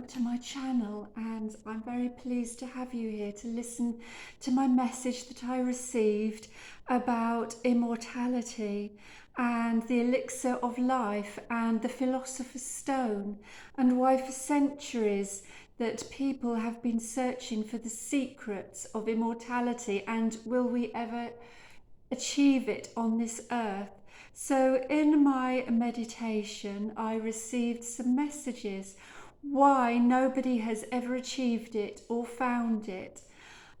to my channel, and I'm very pleased to have you here to listen to my message that I received about immortality and the elixir of life and the philosopher's stone, and why for centuries that people have been searching for the secrets of immortality, and will we ever achieve it on this earth. So in my meditation, I received some messages why nobody has ever achieved it or found it.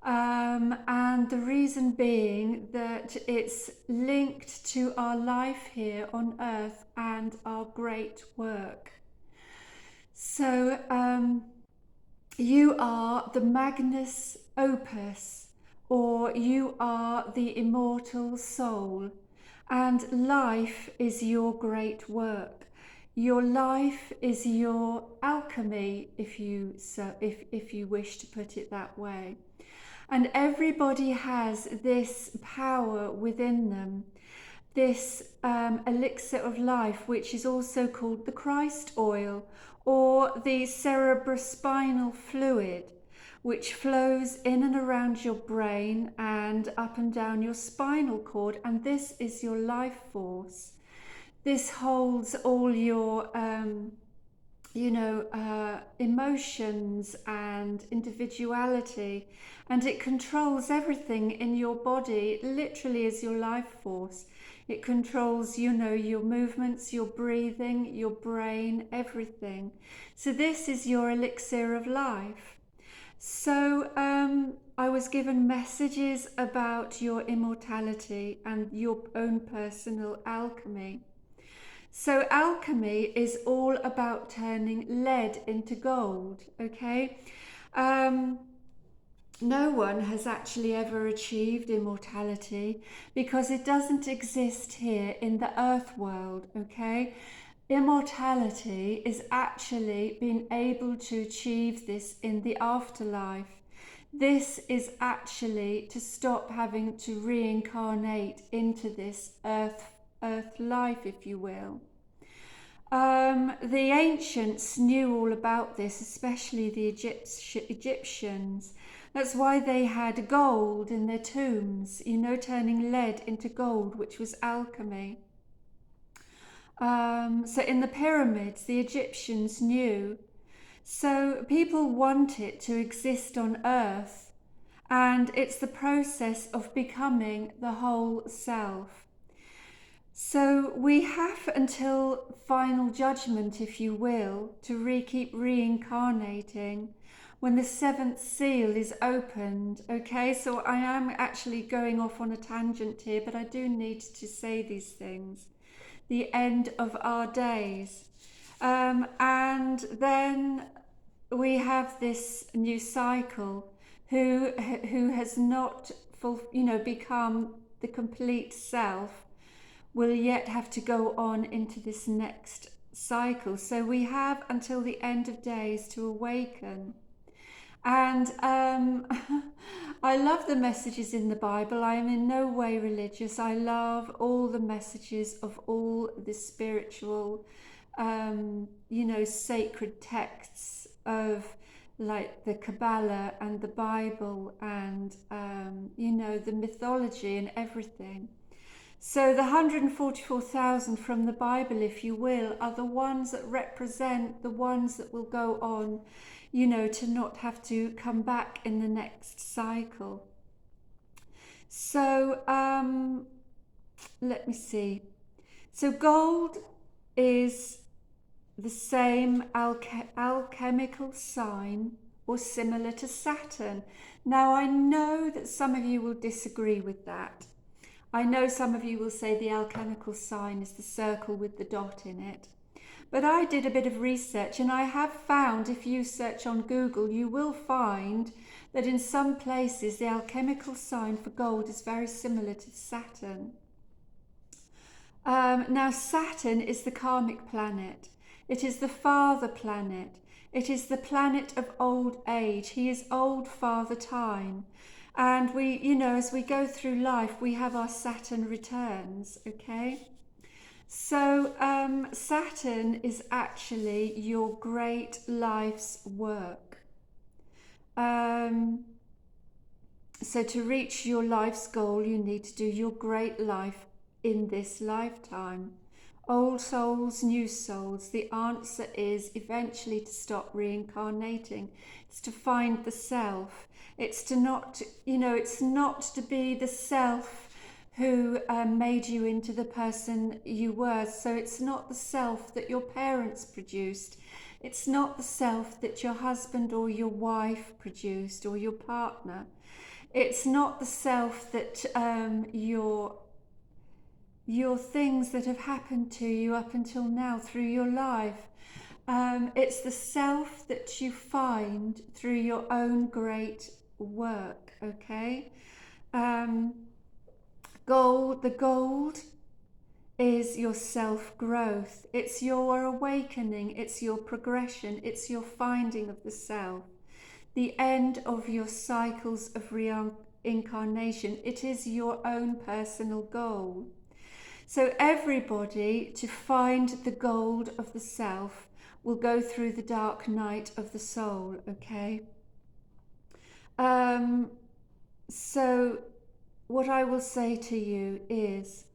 And the reason being that it's linked to our life here on earth and our great work. So you are the magnus opus, or you are the immortal soul, and life is your great work. Your life is your alchemy, if you wish to put it that way. And everybody has this power within them, this elixir of life, which is also called the Christ oil, or the cerebrospinal fluid, which flows in and around your brain and up and down your spinal cord. And this is your life force. This holds all your emotions and individuality, and it controls everything in your body. It literally is your life force. It controls, your movements, your breathing, your brain, everything. So this is your elixir of life. So I was given messages about your immortality and your own personal alchemy. So alchemy is all about turning lead into gold, okay? No one has actually ever achieved immortality because it doesn't exist here in the earth world, okay? Immortality is actually being able to achieve this in the afterlife. This is actually to stop having to reincarnate into this earth life, if you will. The ancients knew all about this, especially the Egyptians. That's why they had gold in their tombs, turning lead into gold, which was alchemy. So in the pyramids, the Egyptians knew. So people want it to exist on earth, and it's the process of becoming the whole self. So we have until final judgment, if you will, to keep reincarnating when the seventh seal is opened. Okay, so I am actually going off on a tangent here, but I do need to say these things. The end of our days. And then we have this new cycle who has not become the complete self, will yet have to go on into this next cycle. So we have until the end of days to awaken. And I love the messages in the Bible. I am in no way religious. I love all the messages of all the spiritual, sacred texts of like the Kabbalah and the Bible and, the mythology and everything. So the 144,000 from the Bible, if you will, are the ones that represent the ones that will go on, to not have to come back in the next cycle. So let me see. So gold is the same alchemical sign or similar to Saturn. Now I know that some of you will disagree with that. I know some of you will say the alchemical sign is the circle with the dot in it. But I did a bit of research, and I have found, if you search on Google, you will find that in some places the alchemical sign for gold is very similar to Saturn. Now Saturn is the karmic planet. It is the father planet. It is the planet of old age. He is old Father Time. And we, as we go through life, we have our Saturn returns, okay? So Saturn is actually your great life's work. So to reach your life's goal, you need to do your great life in this lifetime. Old souls, new souls, the answer is eventually to stop reincarnating. It's to find the self. It's to not, it's not to be the self who made you into the person you were. So it's not the self that your parents produced. It's not the self that your husband or your wife produced or your partner. It's not the self that your things that have happened to you up until now through your life. It's the self that you find through your own great work, okay? The gold is your self-growth. It's your awakening. It's your progression. It's your finding of the self. The end of your cycles of reincarnation. It is your own personal goal. So everybody, to find the gold of the self, will go through the dark night of the soul, okay? So what I will say to you is,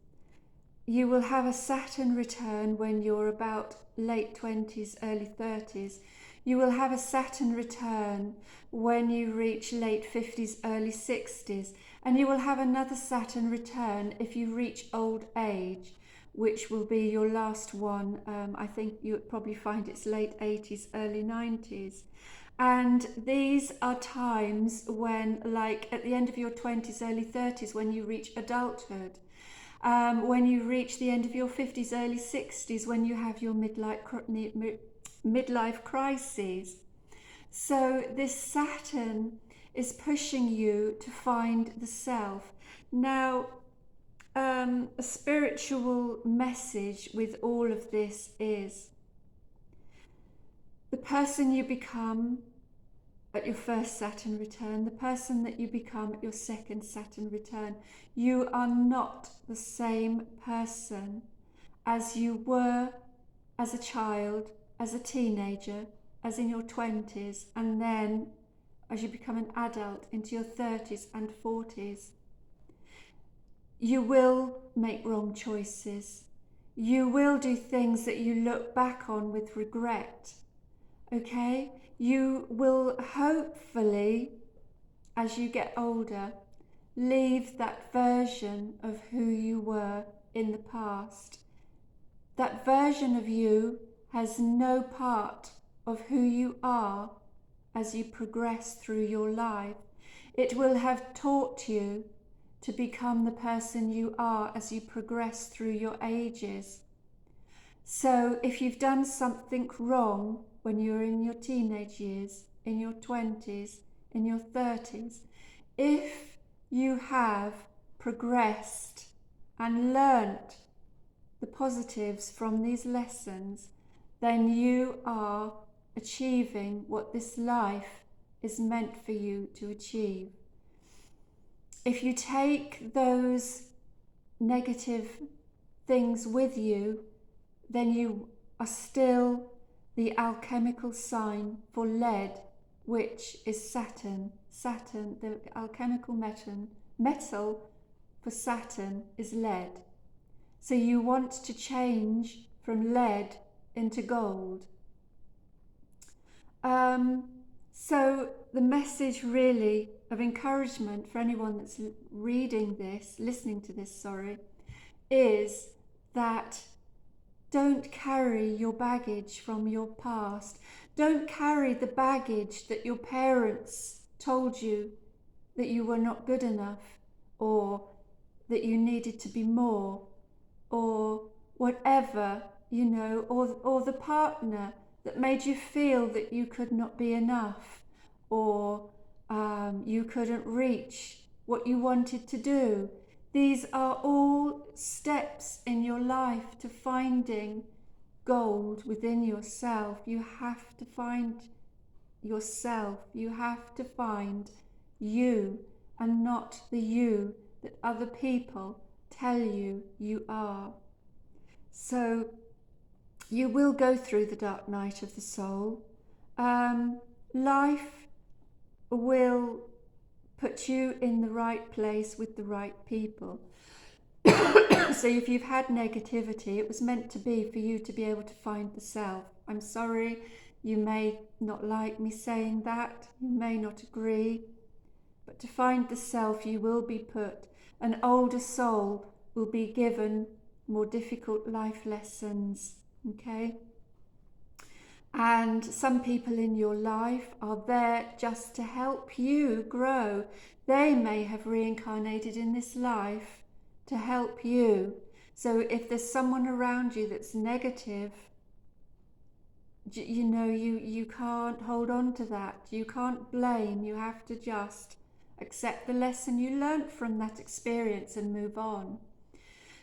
you will have a Saturn return when you're about late 20s, early 30s. You will have a Saturn return when you reach late 50s, early 60s. And you will have another Saturn return if you reach old age, which will be your last one. I think you'll probably find it's late 80s, early 90s. And these are times when, like at the end of your 20s, early 30s, when you reach adulthood. When you reach the end of your 50s, early 60s, when you have your midlife crises. So this Saturn is pushing you to find the self. Now, a spiritual message with all of this is, the person you become at your first Saturn return, the person that you become at your second Saturn return, you are not the same person as you were as a child, as a teenager, as in your 20s, and then as you become an adult into your 30s and 40s. You will make wrong choices. You will do things that you look back on with regret. Okay? You will hopefully, as you get older, leave that version of who you were in the past. That version of you has no part of who you are as you progress through your life. It will have taught you to become the person you are as you progress through your ages. So if you've done something wrong when you're in your teenage years, in your 20s, in your 30s, if you have progressed and learnt the positives from these lessons, then you are achieving what this life is meant for you to achieve. If you take those negative things with you, then you are still the alchemical sign for lead, which is Saturn. Saturn, the alchemical metal for Saturn is lead. So you want to change from lead into gold. So the message really of encouragement for anyone that's listening to this, is that don't carry your baggage from your past. Don't carry the baggage that your parents told you that you were not good enough, or that you needed to be more, or whatever, or the partner that made you feel that you could not be enough, or you couldn't reach what you wanted to do. These are all steps in your life to finding gold within yourself. You have to find yourself. You have to find you, and not the you that other people tell you you are. So You will go through the dark night of the soul. Life will put you in the right place with the right people. So if you've had negativity, it was meant to be for you to be able to find the self. I'm sorry, you may not like me saying that, you may not agree, but to find the self, you will be put, an older soul will be given more difficult life lessons, okay? And some people in your life are there just to help you grow. They may have reincarnated in this life to help you. So if there's someone around you that's negative, you know, you can't hold on to that. You can't blame. You have to just accept the lesson you learnt from that experience and move on.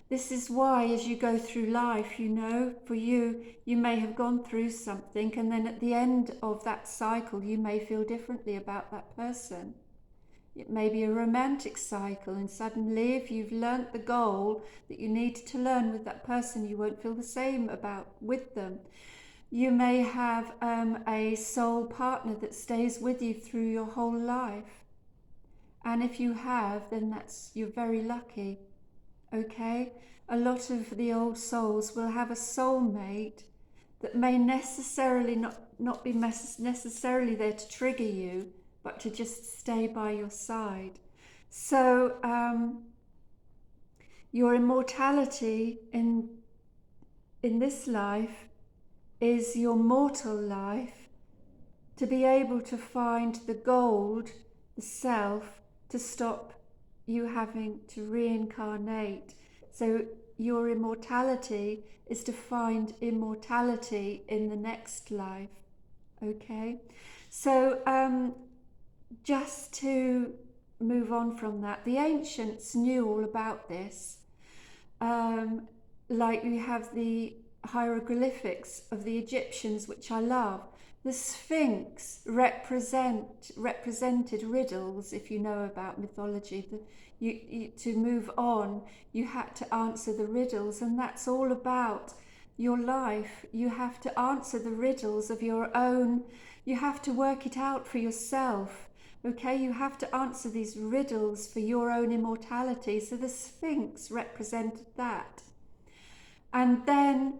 This is why, as you go through life, you know, for you, you may have gone through something, and then at the end of that cycle, you may feel differently about that person. It may be a romantic cycle, and suddenly, if you've learnt the goal that you need to learn with that person, you won't feel the same about with them. You may have a soul partner that stays with you through your whole life. And if you have, then you're very lucky. Okay, a lot of the old souls will have a soulmate that may necessarily not be necessarily there to trigger you, but to just stay by your side. So your immortality in this life is your mortal life, to be able to find the gold, the self, to stop you having to reincarnate. So your immortality is to find immortality in the next life. Okay, so just to move on from that, the ancients knew all about this. Like we have the hieroglyphics of the Egyptians, which I love. The Sphinx represented riddles. If you know about mythology, to move on, you had to answer the riddles, and that's all about your life. You have to answer the riddles of your own. You have to work it out for yourself. Okay, you have to answer these riddles for your own immortality. So the Sphinx represented that. And then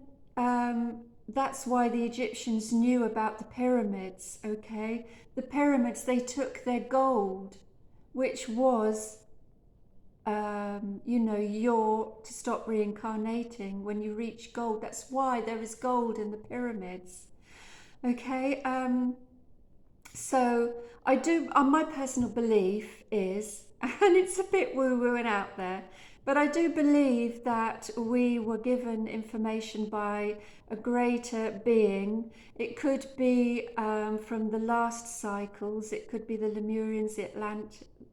that's why the Egyptians knew about the pyramids, okay? The pyramids, they took their gold, which was, you know, to stop reincarnating when you reach gold. That's why there is gold in the pyramids, okay? So I do, my personal belief is, and it's a bit woo-woo and out there, but I do believe that we were given information by a greater being. It could be from the last cycles. It could be the Lemurians, the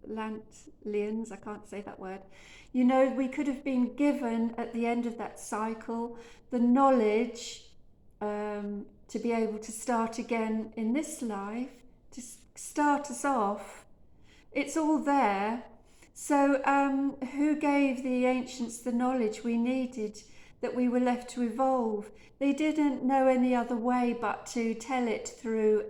Atlanteans, I can't say that word. You know, we could have been given at the end of that cycle the knowledge to be able to start again in this life, to start us off. It's all there. So who gave the ancients the knowledge we needed, that we were left to evolve? They didn't know any other way but to tell it through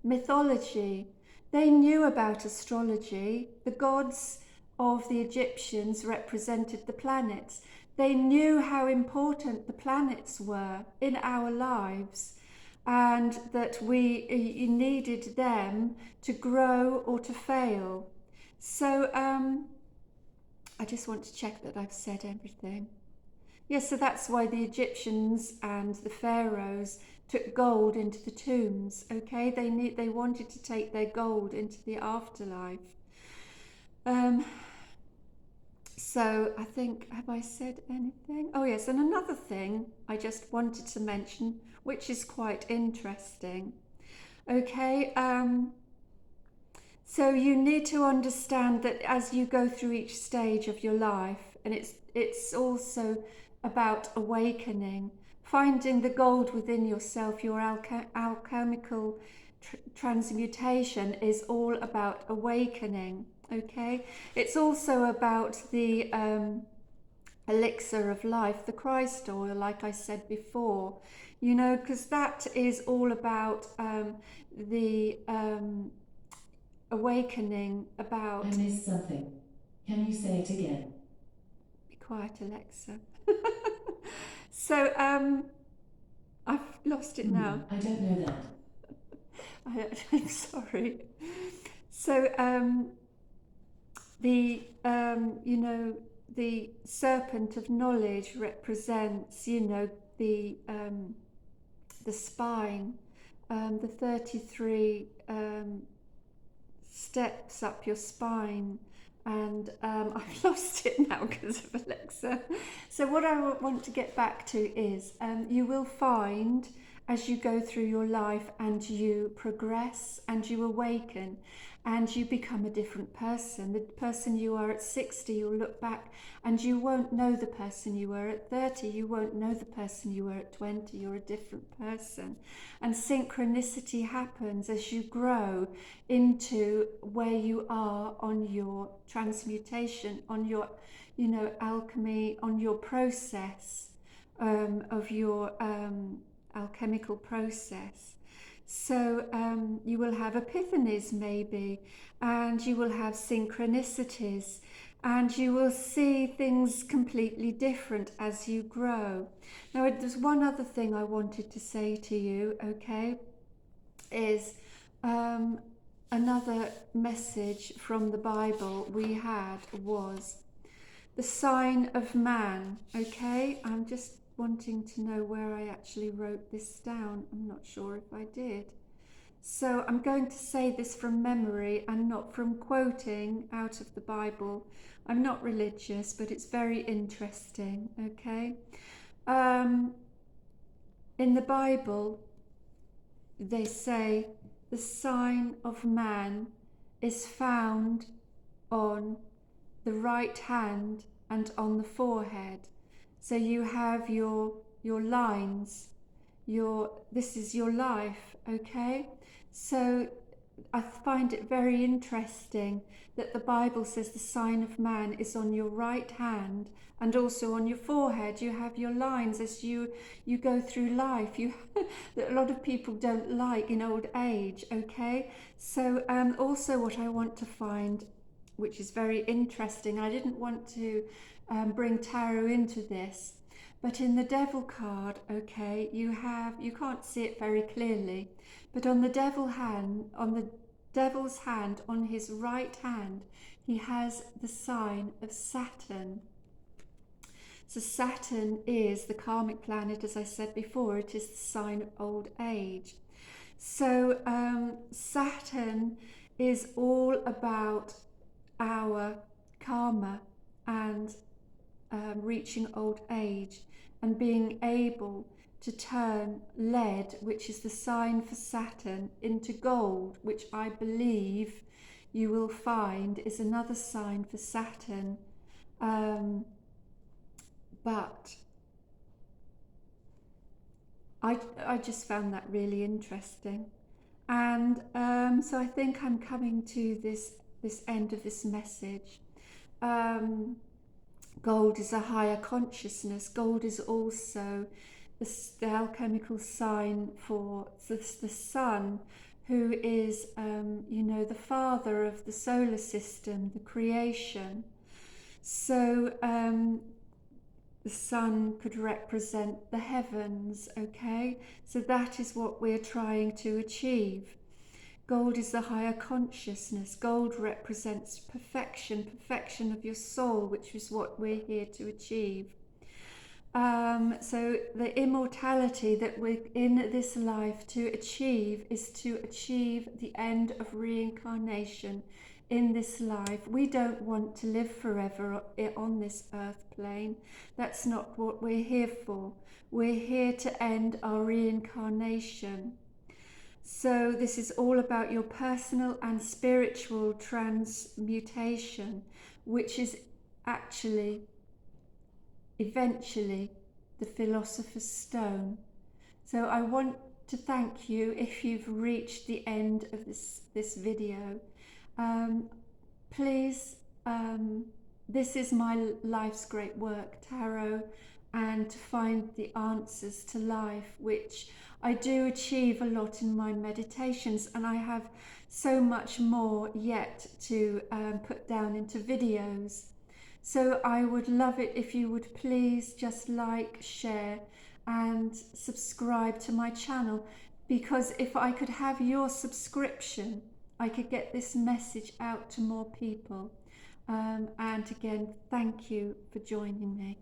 mythology. They knew about astrology. The gods of the Egyptians represented the planets. They knew how important the planets were in our lives, and that we needed them to grow or to fail. So I just want to check that I've said everything. Yes, so that's why the Egyptians and the pharaohs took gold into the tombs. Okay, they wanted to take their gold into the afterlife. So I think, have I said anything? Oh yes, and another thing I just wanted to mention, which is quite interesting. Okay, so you need to understand that as you go through each stage of your life, and it's also about awakening, finding the gold within yourself. Your alchemical transmutation is all about awakening. Okay, it's also about the elixir of life, the Christ oil, like I said before, you know, because that is all about the awakening, about... I missed something. Can you say it again? Be quiet, Alexa. So I've lost it now. I don't know that. I'm sorry. So the you know, the serpent of knowledge represents, you know, the spine, the 33 steps up your spine, and I've lost it now because of Alexa. So what I want to get back to is you will find, as you go through your life and you progress and you awaken and you become a different person. The person you are at 60, you'll look back and you won't know the person you were at 30. You won't know the person you were at 20. You're a different person. And synchronicity happens as you grow into where you are on your transmutation, on your, you know, alchemy, on your process of your alchemical process. So you will have epiphanies maybe, and you will have synchronicities, and you will see things completely different as you grow. Now, there's one other thing I wanted to say to you, okay, is another message from the Bible we had was the sign of man, okay? I'm just wanting to know where I actually wrote this down. I'm not sure if I did. So I'm going to say this from memory and not from quoting out of the Bible. I'm not religious, but it's very interesting, okay? In the Bible, they say the sign of man is found on the right hand and on the forehead. So you have your lines, this is your life, okay? So I find it very interesting that the Bible says the sign of man is on your right hand and also on your forehead. You have your lines as you go through life. That a lot of people don't like in old age, okay? So also what I want to find, which is very interesting, I didn't want to bring tarot into this, but in the devil card, okay, you can't see it very clearly, but on the devil's hand, on his right hand, he has the sign of Saturn. So Saturn is the karmic planet, as I said before. It is the sign of old age. So Saturn is all about our karma and reaching old age and being able to turn lead, which is the sign for Saturn, into gold, which I believe you will find is another sign for Saturn. But I just found that really interesting. And so I think I'm coming to this end of this message. Gold is a higher consciousness. Gold is also the alchemical sign for the sun, who is, you know, the father of the solar system, the creation. So the sun could represent the heavens, okay? So that is what we're trying to achieve. Gold is the higher consciousness. Gold represents perfection, perfection of your soul, which is what we're here to achieve. So the immortality that we're in this life to achieve is to achieve the end of reincarnation in this life. We don't want to live forever on this earth plane. That's not what we're here for. We're here to end our reincarnation. So this is all about your personal and spiritual transmutation, which is actually, eventually, the Philosopher's Stone. So I want to thank you if you've reached the end of this video. Please this is my life's great work, tarot, and to find the answers to life, which I do achieve a lot in my meditations, and I have so much more yet to put down into videos. So I would love it if you would please just like, share, and subscribe to my channel, because if I could have your subscription, I could get this message out to more people. And again, thank you for joining me.